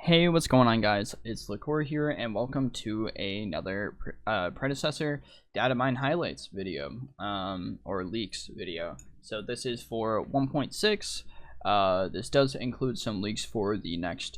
Hey, what's going on, guys? It's Liquor here, and welcome to another Predecessor data mine highlights video, or leaks video. So this is for 1.6. This does include some leaks for the next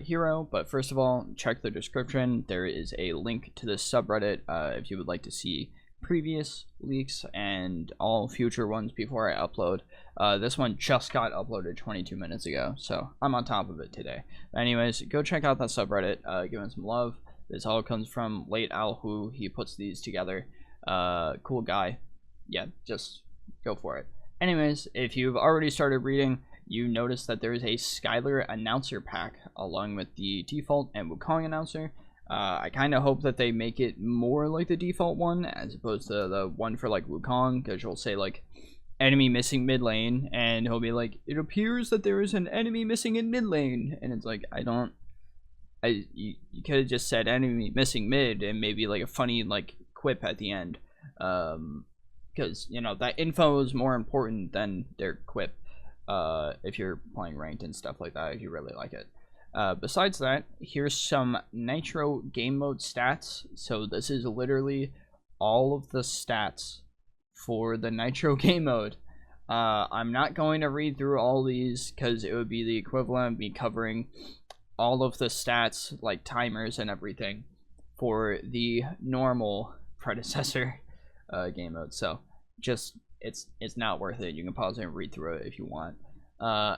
hero, but first of all, check the description. There is a link to this subreddit if you would like to see previous leaks and all future ones before I upload. This one just got uploaded 22 minutes ago, so I'm on top of it today. But anyways, go check out that subreddit, give him some love. This all comes from Late Al, who he puts these together. Cool guy. Yeah, just go for it. Anyways, if you've already started reading, you notice that there is a Skylar announcer pack along with the default and Wukong announcer. I kind of hope that they make it more like the default one as opposed to the one for like Wukong, because you'll say like enemy missing mid lane and he'll be like, it appears that there is an enemy missing in mid lane, and it's like, you could have just said enemy missing mid and maybe like a funny like quip at the end, because you know that info is more important than their quip if you're playing ranked and stuff like that, if you really like it. Besides that, here's some Nitro game mode stats. So this is literally all of the stats for the Nitro game mode. I'm not going to read through all these because it would be the equivalent of me covering all of the stats, like timers and everything, for the normal Predecessor game mode. So just it's not worth it. You can pause it and read through it if you want.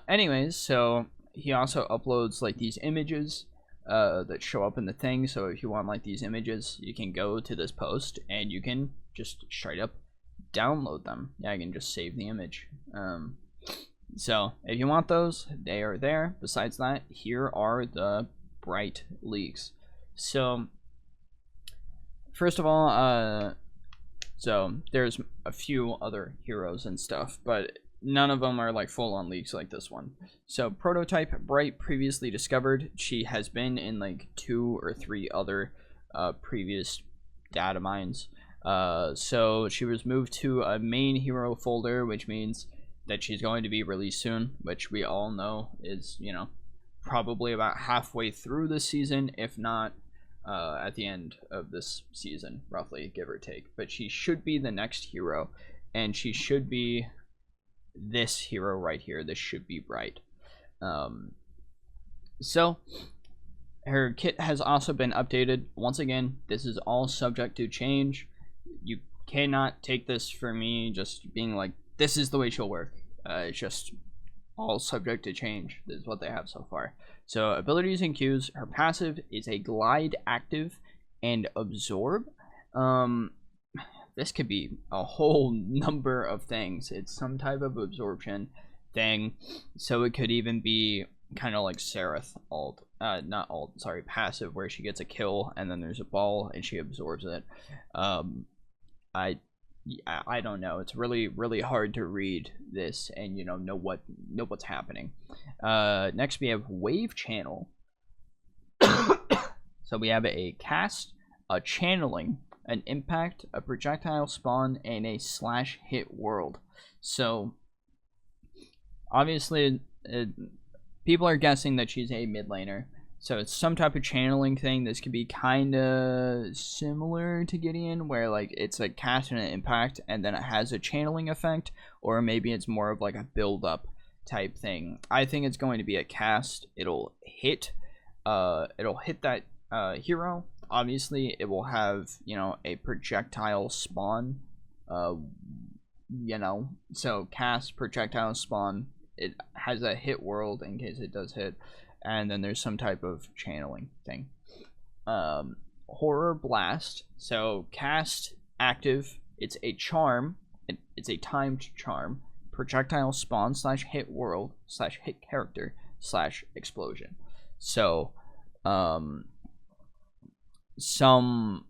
Anyways, so he also uploads like these images that show up in the thing. So if you want like these images, you can go to this post and you can just straight up download them. Yeah, I can just save the image. So if you want those, they are there. Besides that, here are the Bright leaks. So first of all, so there's a few other heroes and stuff, but none of them are like full-on leaks like this one. So prototype Bright previously discovered. She has been in like 2 or 3 other previous data mines. So she was moved to a main hero folder, which means that she's going to be released soon, which we all know is, you know, probably about halfway through this season, if not at the end of this season, roughly, give or take. But she should be the next hero, and she should be this hero right here. This should be Bright. So her kit has also been updated. Once again, this is all subject to change. You cannot take this for me just being like, this is the way she'll work. It's just all subject to change. This is what they have so far. So abilities and Qs, her passive is a glide active and absorb. This could be a whole number of things. It's some type of absorption thing. So it could even be kind of like Seraph ult, not ult, sorry, passive, where she gets a kill and then there's a ball and she absorbs it. I don't know. It's really hard to read this and know what's happening. Next we have wave channel. So we have a cast, a channeling, an impact, a projectile spawn, and a slash hit world. So obviously people are guessing that she's a mid laner, so it's some type of channeling thing. This could be kind of similar to Gideon, where like it's a cast and an impact and then it has a channeling effect, or maybe it's more of like a build up type thing. I think it's going to be a cast. It'll hit that hero. Obviously it will have a projectile spawn, so cast, projectile, spawn. It has a hit world in case it does hit, and then there's some type of channeling thing. Horror blast. So cast, active, it's a charm, it's a timed charm, projectile, spawn slash hit world slash hit character slash explosion. So some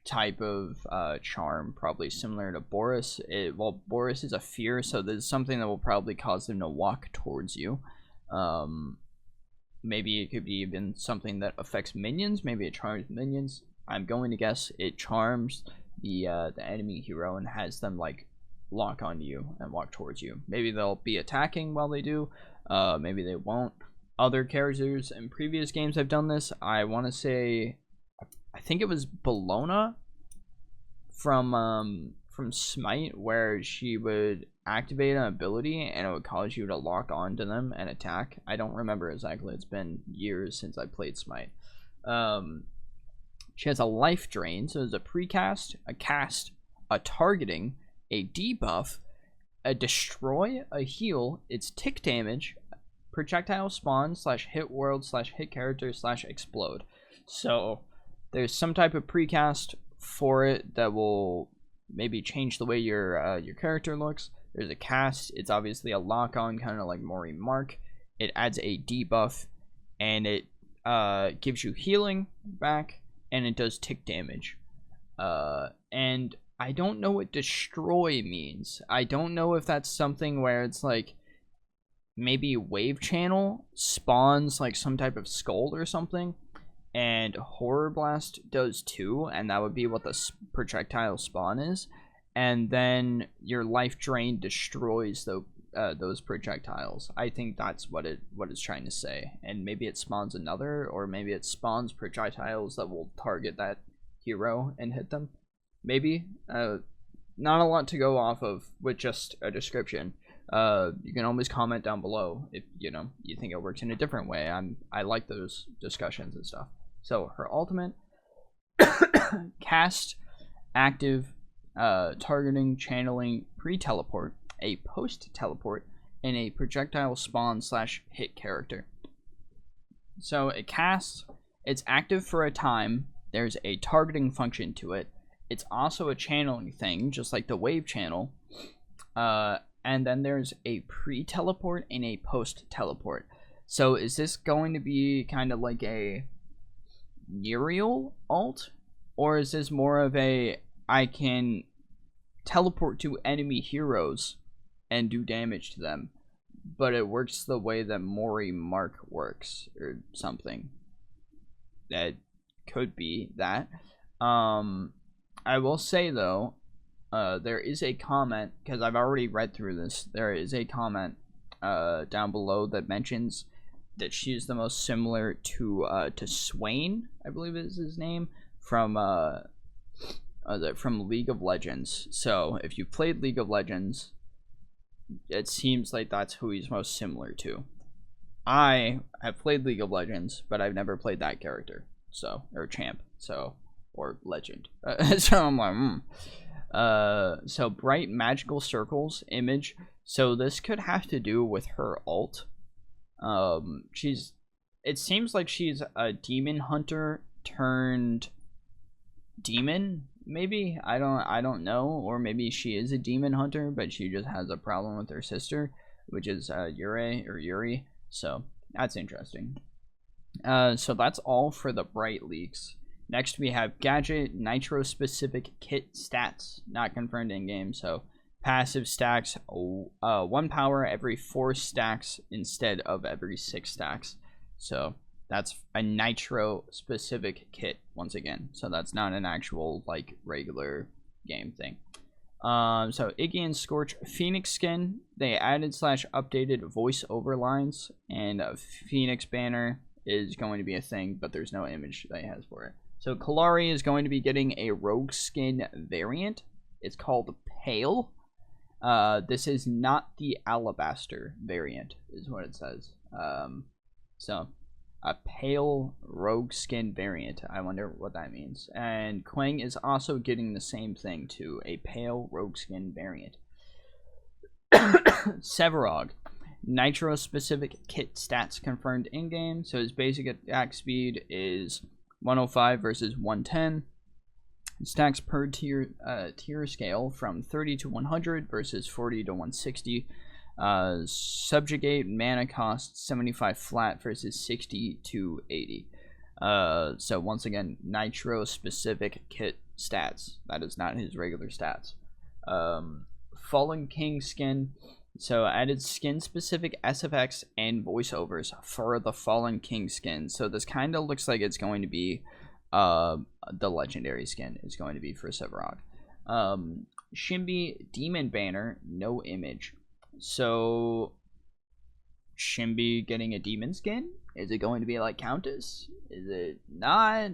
type of charm, probably similar to Boris. Well, Boris is a fear, so there's something that will probably cause them to walk towards you. Maybe it could be even something that affects minions. Maybe it charms minions. I'm going to guess it charms the enemy hero and has them like lock onto you and walk towards you. Maybe they'll be attacking while they do. Maybe they won't. other characters in previous games have done this. I want to say, I think it was Bologna from Smite, where she would activate an ability and it would cause you to lock onto them and attack. I don't remember exactly. It's been years since I played Smite. She has a life drain, so there's a precast, a cast, a targeting, a debuff, a destroy, a heal, it's tick damage, projectile spawn / hit world / hit character / explode. So there's some type of precast for it that will maybe change the way your character looks. There's a cast. It's obviously a lock-on, kind of like Mori Mark. It adds a debuff, and it gives you healing back, and it does tick damage. And I don't know what destroy means. I don't know if that's something where it's like maybe wave channel spawns like some type of skull or something, and horror blast does too, and that would be what the projectile spawn is, and then your life drain destroys those projectiles. I think that's what it's trying to say, and maybe it spawns another, or maybe it spawns projectiles that will target that hero and hit them. Maybe. Not a lot to go off of with just a description. You can always comment down below if you think it works in a different way. I like those discussions and stuff. So her ultimate, cast, active, targeting, channeling, pre-teleport, a post-teleport, and a projectile spawn / hit character. So it casts, it's active for a time, there's a targeting function to it, it's also a channeling thing, just like the wave channel, and then there's a pre-teleport and a post-teleport. So is this going to be kind of like a Uriel ult, or is this more of a I can teleport to enemy heroes and do damage to them, but it works the way that Mori Mark works or something? That could be that. I will say though, there is a comment, because I've already read through this, there is a comment down below that mentions that she's the most similar to Swain, I believe is his name, from League of Legends. So if you played League of Legends, it seems like that's who he's most similar to. I have played League of Legends, but I've never played that character, so, or champ, so, or legend. So I'm like, so bright magical circles image. So this could have to do with her ult. It seems like she's a demon hunter turned demon, maybe. I don't know, or maybe she is a demon hunter, but she just has a problem with her sister, which is Yuri. So that's interesting. So that's all for the bright leaks. Next we have gadget Nitro specific kit stats, not confirmed in game. So passive stacks 1 power every 4 stacks instead of every 6 stacks. So that's a Nitro specific kit once again. So that's not an actual like regular game thing. So Iggy and Scorch Phoenix skin, they added / updated voiceover lines, and a Phoenix banner is going to be a thing, but there's no image that it has for it. So Kalari is going to be getting a rogue skin variant. It's called Pale. This is not the Alabaster variant, is what it says. So a pale rogue skin variant. I wonder what that means. And Quang is also getting the same thing too, a pale rogue skin variant. Sevarog, Nitro specific kit stats confirmed in game. So his basic attack speed is 105 versus 110. Stacks per tier scale from 30 to 100 versus 40 to 160. Subjugate mana cost 75 flat versus 60 to 80. So once again, Nitro specific kit stats. That is not his regular stats. Fallen King skin. So added skin specific SFX and voiceovers for the Fallen King skin. So this kind of looks like it's going to be the legendary skin is going to be for Sevarog. Shimby Demon banner, no image. So Shimby getting a demon skin? Is it going to be like Countess? Is it not?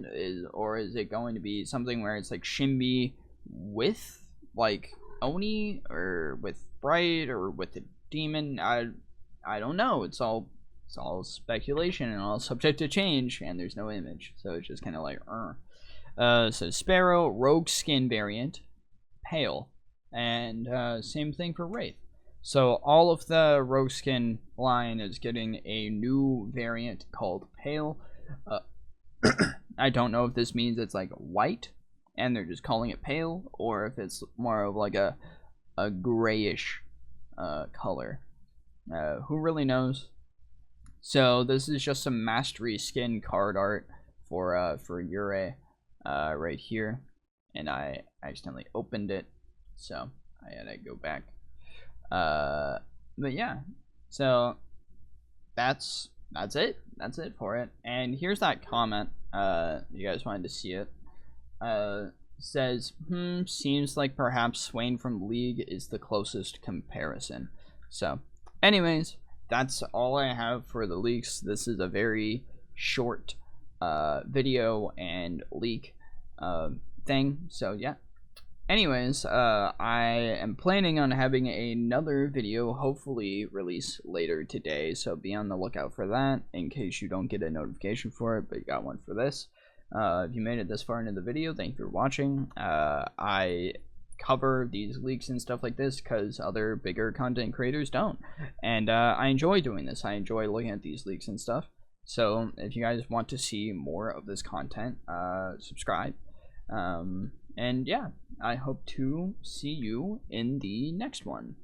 Or is it going to be something where it's like Shimby with like Oni, or with Bright, or with the demon? I don't know. It's all speculation and all subject to change, and there's no image, so it's just kind of like so Sparrow, rogue skin variant, pale, and same thing for Wraith. So all of the rogue skin line is getting a new variant called pale. I don't know if this means it's like white and they're just calling it pale, or if it's more of like a grayish color. Who really knows? So this is just some mastery skin card art for Yurei right here, and I accidentally opened it, so I had to go back. But yeah, so that's it for it. And here's that comment. You guys wanted to see it. Says, seems like perhaps Swain from League is the closest comparison. So anyways, that's all I have for the leaks. This is a very short video and leak thing, so yeah. Anyways, I am planning on having another video hopefully release later today, so be on the lookout for that in case you don't get a notification for it, but you got one for this. If you made it this far into the video, thank you for watching. I cover these leaks and stuff like this because other bigger content creators don't, and I enjoy doing this. I enjoy looking at these leaks and stuff. So if you guys want to see more of this content, subscribe. And yeah, I hope to see you in the next one.